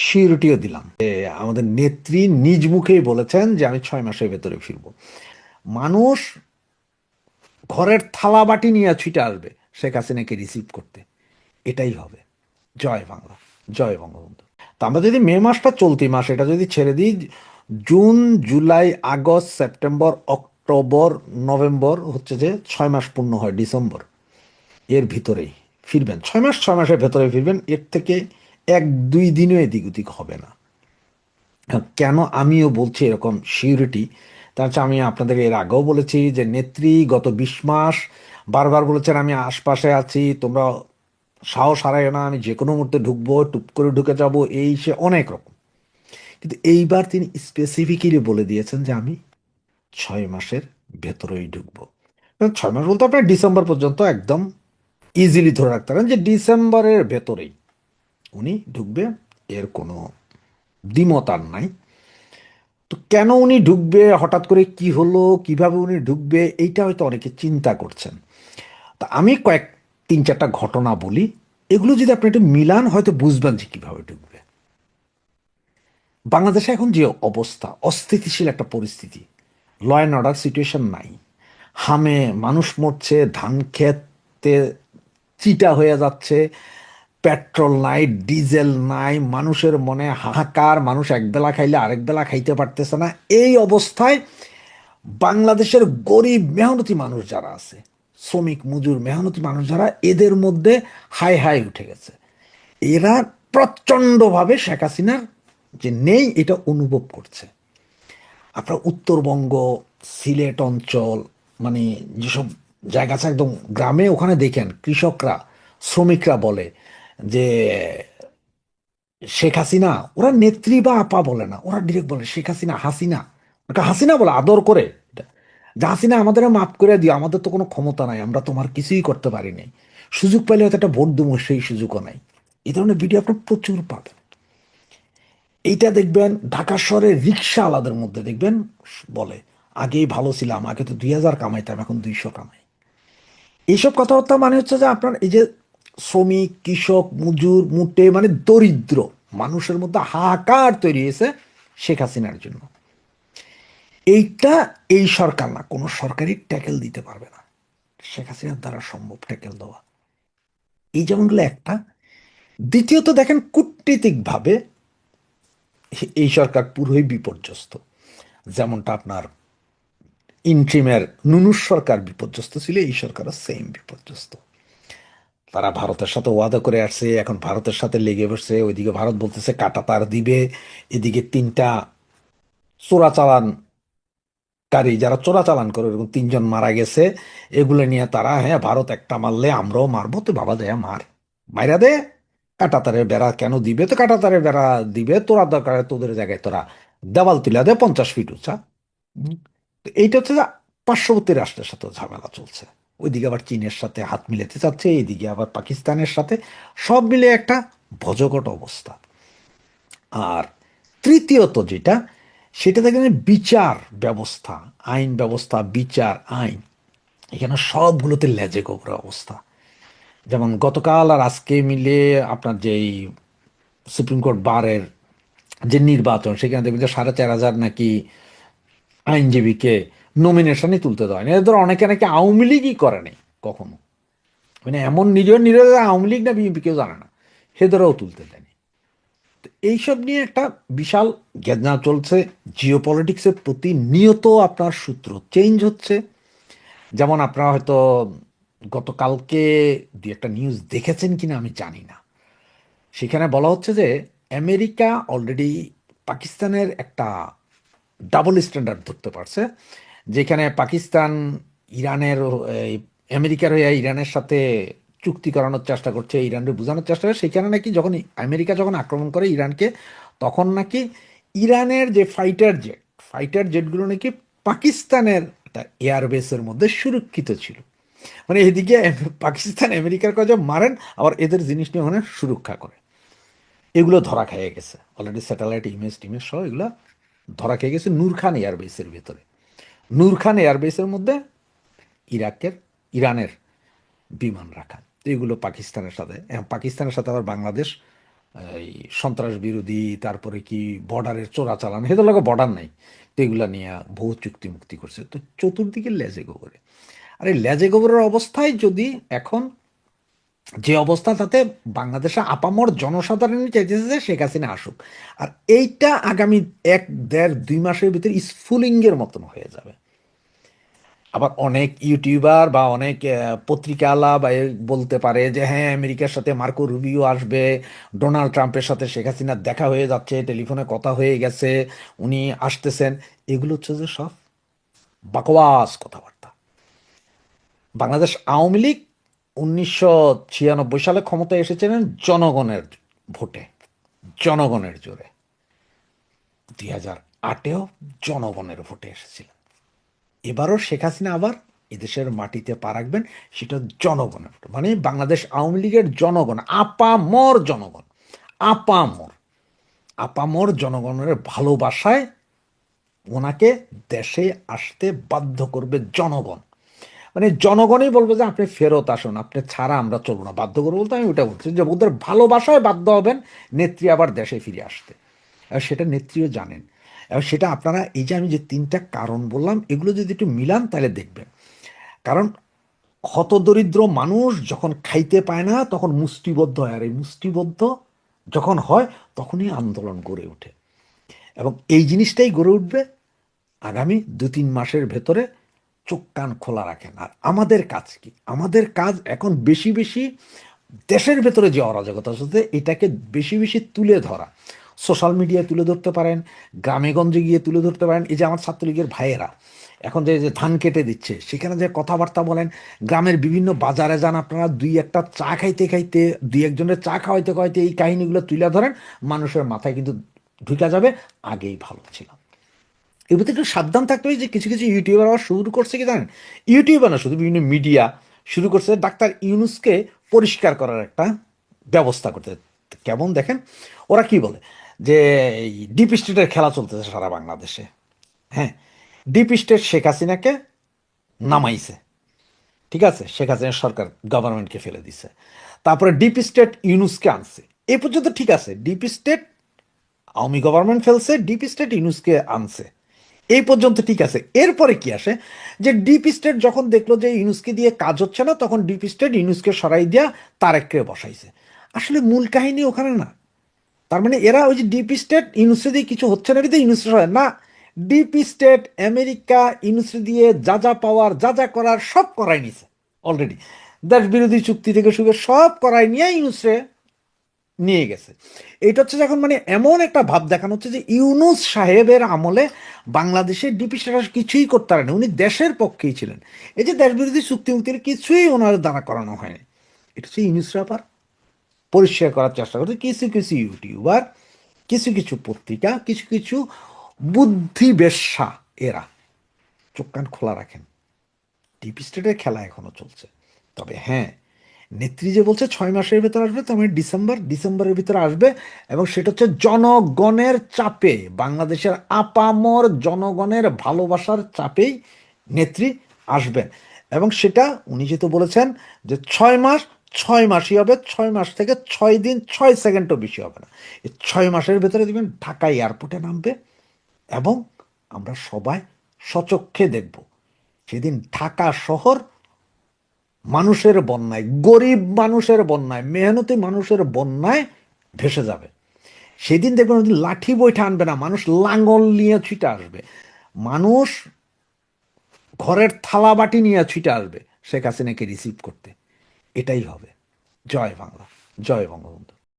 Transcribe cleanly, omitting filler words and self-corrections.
সিউরিটিও দিলাম যে আমাদের নেত্রী নিজ মুখেই বলেছেন যে আমি 6 মাসের ভেতরে ফিরবো। মানুষ ঘরের থালা বাটি নিয়ে ছুটে আসবে শেখ হাসিনাকে রিসিভ করতে। এটাই হবে। জয় বাংলা, জয় বঙ্গবন্ধু। তা আমরা যদি মে মাসটা চলতি মাস এটা যদি ছেড়ে দিই, June, July, August, September, October, November হচ্ছে যে 6 মাস পূর্ণ হয় ডিসেম্বর, এর ভিতরেই ফিরবেন। 6 মাস, 6 মাসের ভেতরে ফিরবেন। এর থেকে 1-2 দিনও এদিক ওদিক হবে না। কেন আমিও বলছি এরকম সিউরিটি, তার হচ্ছে আমি আপনাদের এর আগেও বলেছি যে নেত্রী গত 20 মাস বারবার বলেছেন আমি আশপাশে আছি, তোমরা সাহস হারায় না, আমি যে কোনো মুহূর্তে ঢুকবো, টুপ করে ঢুকে যাব, এই সে অনেক রকম। কিন্তু এইবার তিনি স্পেসিফিক্যালি বলে দিয়েছেন যে আমি 6 মাসের ভেতরেই ঢুকবো। 6 মাস বলতে আপনার ডিসেম্বর পর্যন্ত একদম ইজিলি ধরে রাখতে পারেন যে ডিসেম্বরের ভেতরেই উনি ঢুকবে। এর কোনো দ্বিমত আর নাই। তো কেন উনি ঢুকবে, হঠাৎ করে কি হলো, কিভাবে উনি ঢুকবে, এইটা হয়তো অনেকে চিন্তা করছেন। তা আমি 3-4টা ঘটনা বলি, এগুলো যদি আপনি একটু মিলান হয়তো বুঝবেন যে কিভাবে ঢুকবে। বাংলাদেশে এখন যে অবস্থা, অস্থিতিশীল একটা পরিস্থিতি, ল অ্যান্ড অর্ডার সিচুয়েশন নাই। হামে মানুষ মরছে, ধান খেতে চিটা হয়ে যাচ্ছে, পেট্রোল নাই, ডিজেল নাই, মানুষের মনে হাহাকার, মানুষ একবেলা খাইলে আরেক বেলা খাইতে পারতেছে না। এই অবস্থায় বাংলাদেশের গরিব মেহনতি মানুষ যারা আছে, শ্রমিক মজুর মেহনতি মানুষ যারা, এদের মধ্যে হাই হাই উঠে গেছে। এরা প্রচণ্ডভাবে শেখ হাসিনার যে নেই এটা অনুভব করছে। আপনার উত্তরবঙ্গ, সিলেট অঞ্চল, মানে যেসব জায়গা আছে একদম গ্রামে, ওখানে দেখেন কৃষকরা, শ্রমিকরা বলে যে শেখ হাসিনা, ওরা নেত্রী বা আপা বলে না, ওরা ডিরেক্ট বলে শেখ হাসিনা, হাসিনা, ওকে হাসিনা বলে আদর করে। যে হাসিনা আমাদের মাফ করে দিও, আমাদের তো কোনো ক্ষমতা নাই, আমরা তোমার কিছুই করতে পারি নাই, সুযোগ পাইলে হয়তো একটা ভোট দেবো, সেই সুযোগও নাই। এই ধরনের ভিডিও আপনার প্রচুর পাবেন। এইটা দেখবেন ঢাকা শহরের রিক্সাওয়ালাদের মধ্যে দেখবেন বলে আগেই ভালো ছিলাম, আগে তো 2000 কামাইতাম, এখন 200 কামাই। এইসব কথাবার্তা মানে হচ্ছে যে আপনার এই যে শ্রমিক, কৃষক, মজুর, মুটে, মানে দরিদ্র মানুষের মধ্যে হাহাকার তৈরি হয়েছে শেখ হাসিনার জন্য। এইটা এই সরকার না, কোনো সরকারই ট্যাকেল দিতে পারবে না। শেখ হাসিনার দ্বারা সম্ভব ট্যাকেল দেওয়া। এই যেমনগুলো একটা। দ্বিতীয়ত দেখেন কূটনীতিকভাবে এই সরকার পুরোই বিপর্যস্ত। যেমনটা আপনার ইন্ট্রিমের নুনুর সরকার বিপর্যস্ত ছিল, এই সরকারও সেম বিপর্যস্ত। তারা ভারতের সাথে ওয়াদা করে আসছে, এখন ভারতের সাথে লেগে বসছে। ওইদিকে ভারত বলতেছে কাটা তার দিবে, এদিকে 3টা চোরাচালানকারী, যারা চোরাচালান করে, এরকম 3জন মারা গেছে। এগুলো নিয়ে তারা, হ্যাঁ ভারত একটা মারলে আমরাও মারবো, তো বাবা দেয়া মার, মাইরা দে। কাটাতারের বেড়া কেন দিবে, তো কাটাতারের বেড়া দিবে, তোরা দরকার হয় তোদের জায়গায় তোরা দেওয়াল তুলে দে 50 ফিট উঁচা। হুম। তো এইটা হচ্ছে যে পার্শ্ববর্তী রাষ্ট্রের সাথে ঝামেলা চলছে। ওইদিকে আবার চীনের সাথে হাত মিলাতে চাচ্ছে, এইদিকে আবার পাকিস্তানের সাথে, সব মিলে একটা ভজঘট অবস্থা। আর তৃতীয়ত যেটা, সেটা দেখেন বিচার ব্যবস্থা, আইন ব্যবস্থা, বিচার, আইন, এখানে সবগুলোতে লেজে গোবরা অবস্থা। যেমন গতকাল আর আজকে মিলে আপনার যেই সুপ্রিম কোর্ট বারের যে নির্বাচন, সেখানে দেখবেন যে 4500 নাকি আইনজীবীকে নমিনেশনই তুলতে দেওয়া হয়নি। এদের অনেকে নাকি আওয়ামী লীগই করে নাই কখনো, মানে এমন নিরীহ নিরীহ আওয়ামী লীগ না বিএনপি কেউ জানে না, সেদেরও তুলতে দেয়নি। তো এইসব নিয়ে একটা বিশাল গেজনা চলছে। জিও পলিটিক্সের প্রতিনিয়ত আপনার সূত্র চেঞ্জ হচ্ছে। যেমন আপনারা হয়তো গতকালকে দু একটা নিউজ দেখেছেন কিনা আমি জানি না, সেখানে বলা হচ্ছে যে আমেরিকা অলরেডি পাকিস্তানের একটা ডাবল স্ট্যান্ডার্ড ধরতে পারছে। যেখানে পাকিস্তান ইরানের, এই, আমেরিকার হয়ে ইরানের সাথে চুক্তি করানোর চেষ্টা করছে, ইরানকে বোঝানোর চেষ্টা করে। সেখানে নাকি যখন আমেরিকা যখন আক্রমণ করে ইরানকে, তখন নাকি ইরানের যে ফাইটার জেটগুলো নাকি পাকিস্তানের একটা এয়ারবেসের মধ্যে সুরক্ষিত ছিল। মানে এদিকে পাকিস্তান আমেরিকার কাছে মারেন, আবার এদের জিনিস নিয়ে ওখানে সুরক্ষা করে। এগুলো ধরা খেয়ে গেছে অলরেডি, স্যাটেলাইট ইমেজ টিমেজ সহ এগুলো ধরা খেয়ে গেছে নূর খান এয়ারবেসের ভিতরে। নূর খান এয়ারবেসের মধ্যে ইরাকের, ইরানের বিমান রাখা। তো এগুলো পাকিস্তানের সাথে, পাকিস্তানের সাথে আবার বাংলাদেশ এই সন্ত্রাস বিরোধী, তারপরে কি বর্ডারের চোরাচালান, হেদের লাগে বর্ডার নাই, তো এগুলা নিয়ে বহু চুক্তি মুক্তি করছে, তো চতুর্দিকে লেজে গোবরে। আর এই লেজে গোবরের অবস্থায় যদি এখন যে অবস্থা, তাতে বাংলাদেশে আপামর জনসাধারণই চাইতেছে যে শেখ হাসিনা আসুক। আর এইটা আগামী 1, 1.5, 2 মাসের ভিতরে স্ফুলিঙ্গের মতন হয়ে যাবে। আবার অনেক ইউটিউবার বা অনেক পত্রিকাওয়ালা বা বলতে পারে যে হ্যাঁ, আমেরিকার সাথে মার্কো রুবিও আসবে, ডোনাল্ড ট্রাম্পের সাথে শেখ হাসিনার দেখা হয়ে যাচ্ছে, টেলিফোনে কথা হয়ে গেছে, উনি আসতেছেন। এগুলো হচ্ছে যে সব বাকওয়াস কথাবার্তা। বাংলাদেশ আওয়ামী লীগ 1996 সালে ক্ষমতায় এসেছিলেন জনগণের ভোটে, জনগণের জোরে। 2008-এও জনগণের ভোটে এসেছিলেন। এবারও শেখ হাসিনা আবার এদেশের মাটিতে পা রাখবেন, সেটা জনগণের ভোট। মানে বাংলাদেশ আওয়ামী লীগের জনগণ, আপামর জনগণ, আপামর আপামর জনগণের ভালোবাসায় ওনাকে দেশে আসতে বাধ্য করবে জনগণ। মানে জনগণই বলবে যে আপনি ফেরত আসুন, আপনি ছাড়া আমরা চলবো না। বাধ্য করবো বলতে আমি ওটা বলছি যে ওদের ভালোবাসায় বাধ্য হবেন নেত্রী আবার দেশে ফিরে আসতে। আর সেটা নেত্রীও জানেন। এবং সেটা আপনারা এই যে আমি যে 3টা কারণ বললাম, এগুলো যদি একটু মিলান তাহলে দেখবেন। কারণ হতদরিদ্র মানুষ যখন খাইতে পায় না তখন মুষ্টিবদ্ধ হয়, আর এই মুষ্টিবদ্ধ যখন হয় তখনই আন্দোলন গড়ে ওঠে। এবং এই জিনিসটাই গড়ে উঠবে আগামী 2-3 মাসের ভেতরে। চোখ কান খোলা রাখেন। আর আমাদের কাজ কি? আমাদের কাজ এখন বেশি বেশি দেশের ভেতরে যে অরাজকতা হচ্ছে এটাকে বেশি বেশি তুলে ধরা। সোশ্যাল মিডিয়ায় তুলে ধরতে পারেন, গ্রামে গঞ্জে গিয়ে তুলে ধরতে পারেন। এই যে আমার ছাত্রলীগের ভাইয়েরা এখন যে যে ধান কেটে দিচ্ছে, সেখানে যে কথাবার্তা বলেন, গ্রামের বিভিন্ন বাজারে যান আপনারা, দুই একটা চা খাইতে খাইতে, দুই একজনের চা খাওয়াইতে খাওয়াইতে এই কাহিনীগুলো তুলে ধরেন, মানুষের মাথায় কিন্তু ঢুকে যাবে আগেই ভালো ছিল। এর ভিতরে একটু সাবধান থাকতে হবে। যে কিছু কিছু ইউটিউবার আবার শুরু করছে কি জানেন, ইউটিউবার না শুধু, বিভিন্ন মিডিয়া শুরু করছে ডাক্তার ইউনূসকে পরিষ্কার করার একটা ব্যবস্থা করতে। কেমন দেখেন, ওরা কি বলে যে এই ডিপ স্টেটের খেলা চলতেছে সারা বাংলাদেশে। হ্যাঁ, ডিপ স্টেট শেখ হাসিনাকে নামাইছে, ঠিক আছে, শেখ হাসিনা সরকার গভর্নমেন্টকে ফেলে দিছে। তারপরে ডিপ স্টেট ইউনূসকে আনছে। এ পর্যন্ত ঠিক আছে, ডিপ স্টেট আওয়ামী গভর্নমেন্ট ফেলছে, ডিপ স্টেট ইউনূসকে আনছে, এই পর্যন্ত ঠিক আছে। এরপরে কি আসে, যে ডিপ স্টেট যখন দেখলো যে ইউনূসকে দিয়ে কাজ হচ্ছে না, তখন ডিপ স্টেট ইউনূসকে সরাই দিয়া তারেককে বসাইছে। আসলে মূল কাহিনী ওখানে না। তার মানে এরা ওই যে ডিপ স্টেট ইউনূসে দিয়ে কিছু হচ্ছে না কিন্তু ইউনূস না, ডিপ স্টেট আমেরিকা ইউনূসে দিয়ে যা যা পাওয়ার, যা যা করার সব করাই নিছে অলরেডি। দেশ বিরোধী চুক্তি থেকে শুরু করে সব করাই নিয়ে ইউনূসে নিয়ে গেছে। এটা হচ্ছে যখন মানে এমন একটা ভাব দেখানো হচ্ছে যে ইউনূস সাহেবের আমলে বাংলাদেশের ডিপি স্ট্যাটাস কিছুই করতে পারেনি, উনি দেশের পক্ষেই ছিলেন। এই যে দেশ বিরোধী চুক্তি মুক্তির কিছুই ওনার দ্বারা করানো হয়নি, এটা হচ্ছে ইউনূস ব্যাপার পরিষ্কার করার চেষ্টা করছে কিছু কিছু ইউটিউবার, কিছু কিছু পত্রিকা, কিছু কিছু বুদ্ধি বেশ্যা। এরা চোখ কান খোলা রাখেন, ডিপ স্টেটের খেলা এখনো চলছে। তবে হ্যাঁ, নেত্রী যে বলছে 6 মাসের ভেতর আসবে, তো মানে ডিসেম্বরের ভিতরে আসবে। এবং সেটা হচ্ছে জনগণের চাপে, বাংলাদেশের আপামর জনগণের ভালোবাসার চাপেই নেত্রী আসবেন। এবং সেটা উনি যেহেতু বলেছেন যে 6 মাস, 6 মাসই হবে, 6 মাস থেকে 6 দিন 6 সেকেন্ডও বেশি হবে না। এই 6 মাসের ভেতরে দেখবেন ঢাকা এয়ারপোর্টে নামবে। এবং আমরা সবাই সচক্ষে দেখব সেদিন ঢাকা শহর মানুষের বন্যায়, গরিব মানুষের বন্যায়, মেহনতি মানুষের বন্যায় ভেসে যাবে। সেদিন দেখবেন লাঠি বৈঠা আনবে না, মানুষ লাঙ্গল নিয়ে ছুটে আসবে, মানুষ ঘরের থালা বাটি নিয়ে ছুটে আসবে শেখ হাসিনাকে রিসিভ করতে। এটাই হবে। জয় বাংলা, জয় বঙ্গবন্ধু।